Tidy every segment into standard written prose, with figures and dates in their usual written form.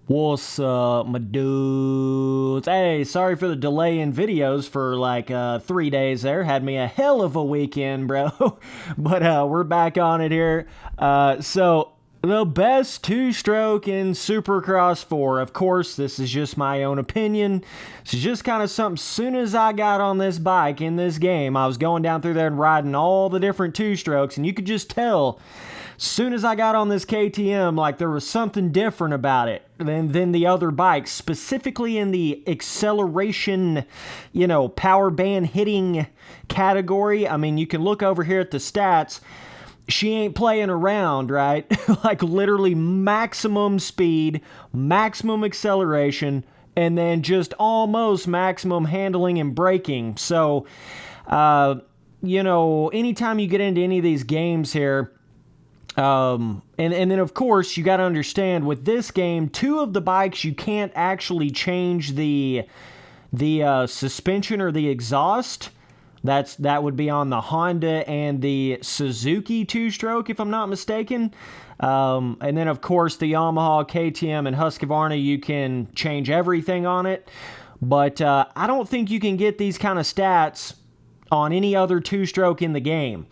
What's up, my dudes? Hey, sorry for the delay in videos for like 3 days there. Had me a hell of a weekend, bro. But we're back on it here. So, the best two-stroke in Supercross 4. Of course, this is just my own opinion. This is just kind of something, soon as I got on this bike in this game, I was going down through there and riding all the different two-strokes, and you could just tell soon as I got on this KTM, like there was something different about it than the other bikes, specifically in the acceleration, power band hitting category. I mean, you can look over here at the stats. She ain't playing around, right? Like literally maximum speed, maximum acceleration, and then just almost maximum handling and braking. So, anytime you get into any of these games here, and then of course you got to understand with this game, two of the bikes you can't actually change the suspension or the exhaust. That would be on the Honda and the Suzuki two-stroke, if I'm not mistaken. And then of course the Yamaha, KTM, and Husqvarna, you can change everything on it. But I don't think you can get these kind of stats on any other two-stroke in the game.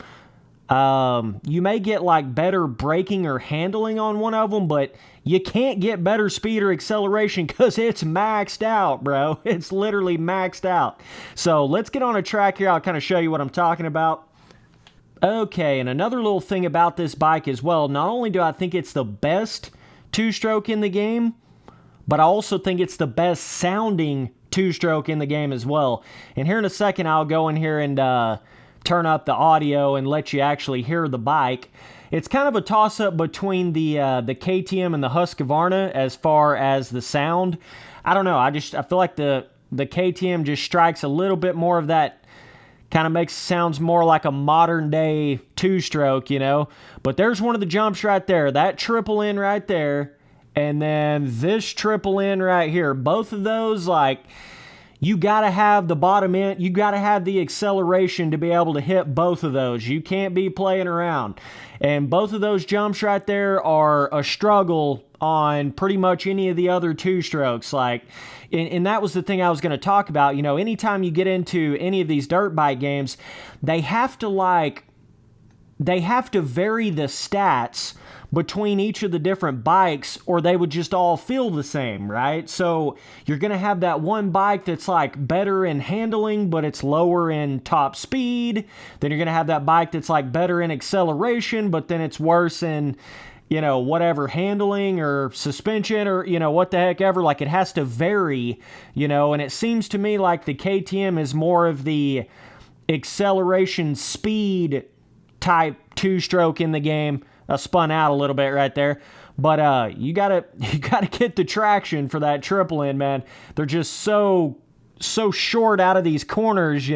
You may get like better braking or handling on one of them, but you can't get better speed or acceleration because it's maxed out, bro. It's literally maxed out. So let's get on a track here. I'll kind of show you what I'm talking about. Okay, and another little thing about this bike as well, not only do I think it's the best two-stroke in the game, but I also think it's the best sounding two-stroke in the game as well. And here in a second, I'll go in here and turn up the audio and let you actually hear the bike. It's kind of a toss-up between the KTM and the Husqvarna as far as the sound. I don't know. I feel like the KTM just strikes a little bit more of that, kind of sounds more like a modern day two-stroke, But there's one of the jumps right there. That triple in right there. And then this triple in right here. Both of those, you got to have the bottom end. You got to have the acceleration to be able to hit both of those. You can't be playing around. And both of those jumps right there are a struggle on pretty much any of the other two-strokes. And that was the thing I was going to talk about. Anytime you get into any of these dirt bike games, they have to vary the stats between each of the different bikes, or they would just all feel the same, right? So you're going to have that one bike that's better in handling, but it's lower in top speed. Then you're going to have that bike that's better in acceleration, but then it's worse in, whatever handling or suspension or, what the heck ever. It has to vary, and it seems to me like the KTM is more of the acceleration speed type two-stroke in the game. I spun out a little bit right there, but you gotta get the traction for that triple in, man. They're just so short out of these corners,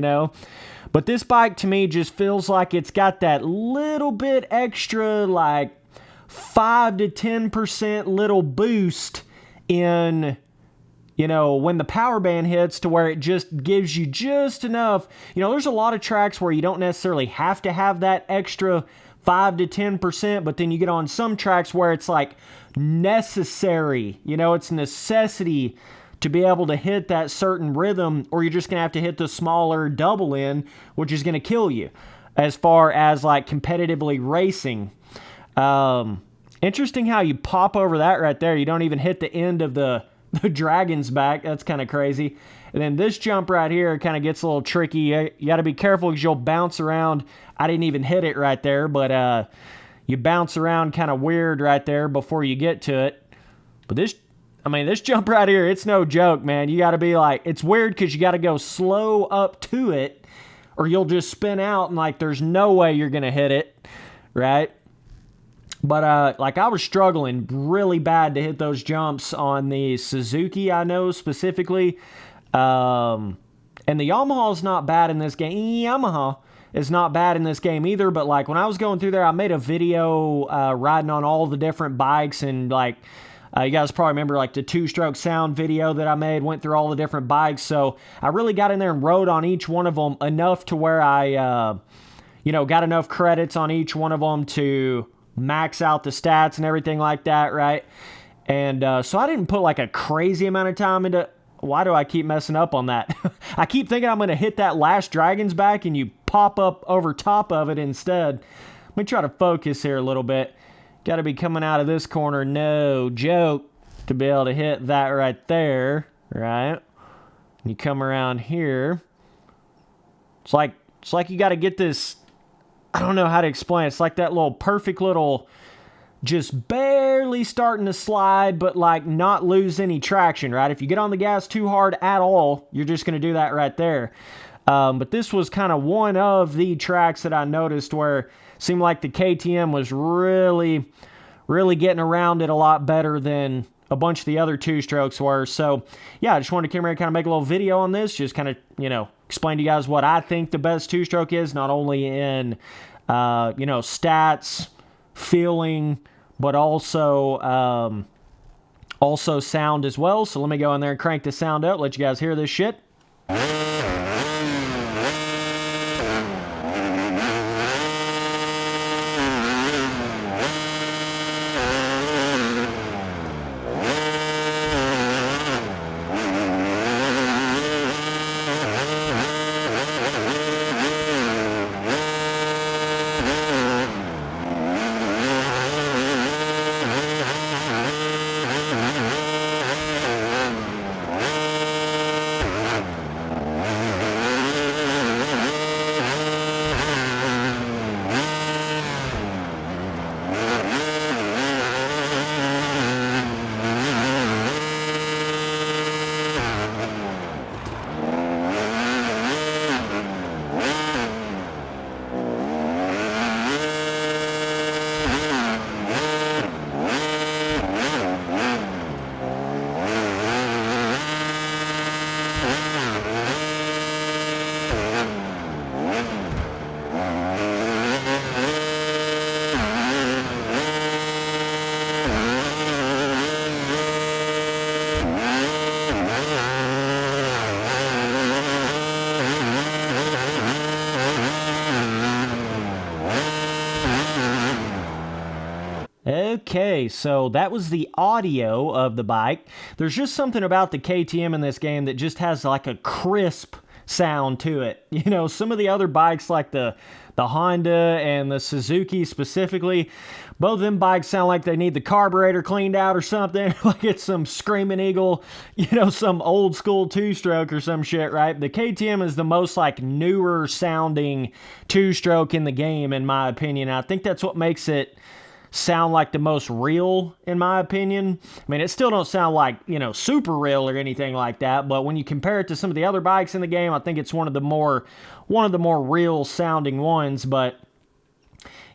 But this bike to me just feels like it's got that little bit extra, 5 to 10% little boost in, when the power band hits, to where it just gives you just enough. There's a lot of tracks where you don't necessarily have to have that extra 5 to 10%, but then you get on some tracks where it's necessary, it's necessity to be able to hit that certain rhythm, or you're just going to have to hit the smaller double in, which is going to kill you as far as competitively racing. Interesting how you pop over that right there. You don't even hit the end of the dragon's back. That's kind of crazy. And then this jump right here kind of gets a little tricky. You got to be careful because you'll bounce around. I didn't even hit it right there, but you bounce around kind of weird right there before you get to it. But this jump right here, it's no joke, man. You got to be it's weird because you got to go slow up to it, or you'll just spin out and there's no way you're going to hit it, right? But I was struggling really bad to hit those jumps on the Suzuki, I know specifically. And the Yamaha is not bad in this game. Yamaha is not bad in this game either, but when I was going through there, I made a video riding on all the different bikes, and you guys probably remember the two-stroke sound video that I made, went through all the different bikes. So I really got in there and rode on each one of them enough to where I got enough credits on each one of them to max out the stats and everything like that, right? And so I didn't put like a crazy amount of time into... Why do I keep messing up on that? I keep thinking I'm going to hit that last dragon's back and you pop up over top of it instead. Let me try to focus here a little bit. Got to be coming out of this corner, no joke, to be able to hit that right there, right? You come around here. It's like you got to get this... I don't know how to explain it. It's like that little perfect little... just barely starting to slide, but like not lose any traction, right? If you get on the gas too hard at all, you're just going to do that right there. But this was kind of one of the tracks that I noticed where it seemed like the KTM was really, really getting around it a lot better than a bunch of the other two-strokes were. So, yeah, I just wanted to come here and kind of make a little video on this, just kind of, explain to you guys what I think the best two-stroke is, not only in, stats, feeling, but also sound as well. So let me go in there and crank the sound up, let you guys hear this shit. Okay, so that was the audio of the bike. There's just something about the KTM in this game that just has like a crisp sound to it. Some of the other bikes like the Honda and the Suzuki specifically, both of them bikes sound like they need the carburetor cleaned out or something. Like it's some Screaming Eagle, some old school two-stroke or some shit, right? The KTM is the most like newer sounding two-stroke in the game, in my opinion. I think that's what makes it sound like the most real, in my opinion. I mean, it still don't sound like, super real or anything like that, but when you compare it to some of the other bikes in the game, I think it's one of the more real sounding ones. But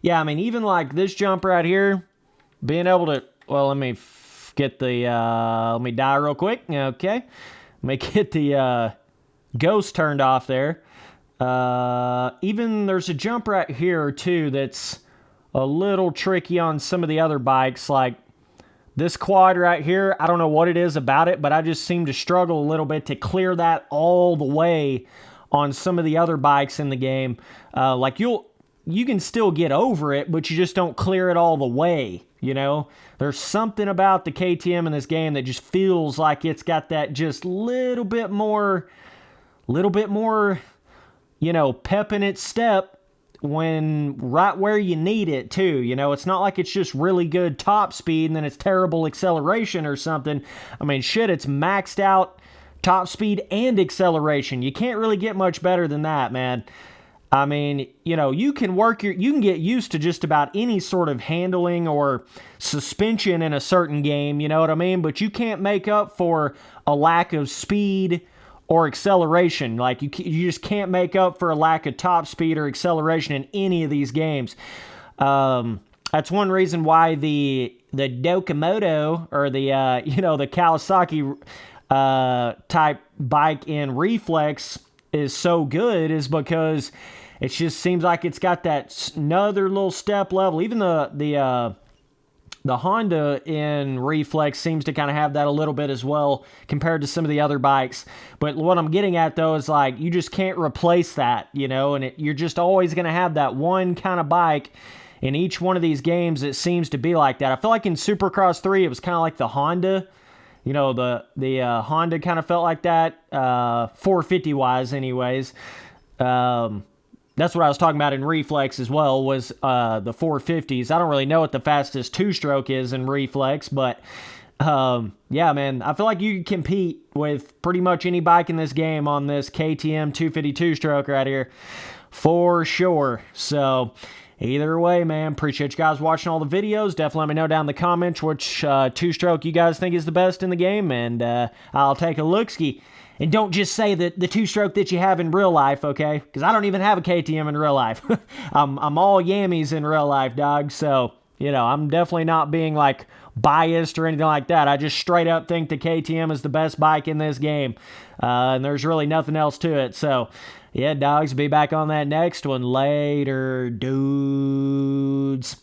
yeah, I mean, even like this jump right here, being able to, well, let me get the, let me die real quick. Okay. Let me get the ghost turned off there. Even there's a jump right here too that's a little tricky on some of the other bikes, like this quad right here. I don't know what it is about it, but I just seem to struggle a little bit to clear that all the way on some of the other bikes in the game. Like you can still get over it, but you just don't clear it all the way, There's something about the KTM in this game that just feels like it's got that just little bit more, pep in its step when right where you need it too. It's not like it's just really good top speed and then it's terrible acceleration or something. I mean, shit, it's maxed out top speed and acceleration. You can't really get much better than that, man. I mean, you can get used to just about any sort of handling or suspension in a certain game, you know what I mean? But you can't make up for a lack of speed or acceleration. Like you just can't make up for a lack of top speed or acceleration in any of these games. That's one reason why the Dokomoto or the the Kawasaki type bike in reflex is so good, is because it just seems like it's got that another little step level. Even the Honda in reflex seems to kind of have that a little bit as well compared to some of the other bikes. But what I'm getting at, though, is like you just can't replace that, and you're just always going to have that one kind of bike in each one of these games, it seems to be like that. I feel like in Supercross 3, it was kind of like the Honda. You know, the Honda kind of felt like that, 450-wise anyways. That's what I was talking about in Reflex as well, was the 450s. I don't really know what the fastest two-stroke is in Reflex, but yeah, man, I feel like you can compete with pretty much any bike in this game on this KTM 252 stroke right here, for sure. So either way, man, appreciate you guys watching all the videos. Definitely let me know down in the comments which two-stroke you guys think is the best in the game, and I'll take a look-ski. And don't just say the two-stroke that you have in real life, okay? Because I don't even have a KTM in real life. I'm all yammies in real life, dog. So, you know, I'm definitely not being, like, biased or anything like that. I just straight up think the KTM is the best bike in this game. And there's really nothing else to it. So, yeah, dogs, be back on that next one. Later, dudes.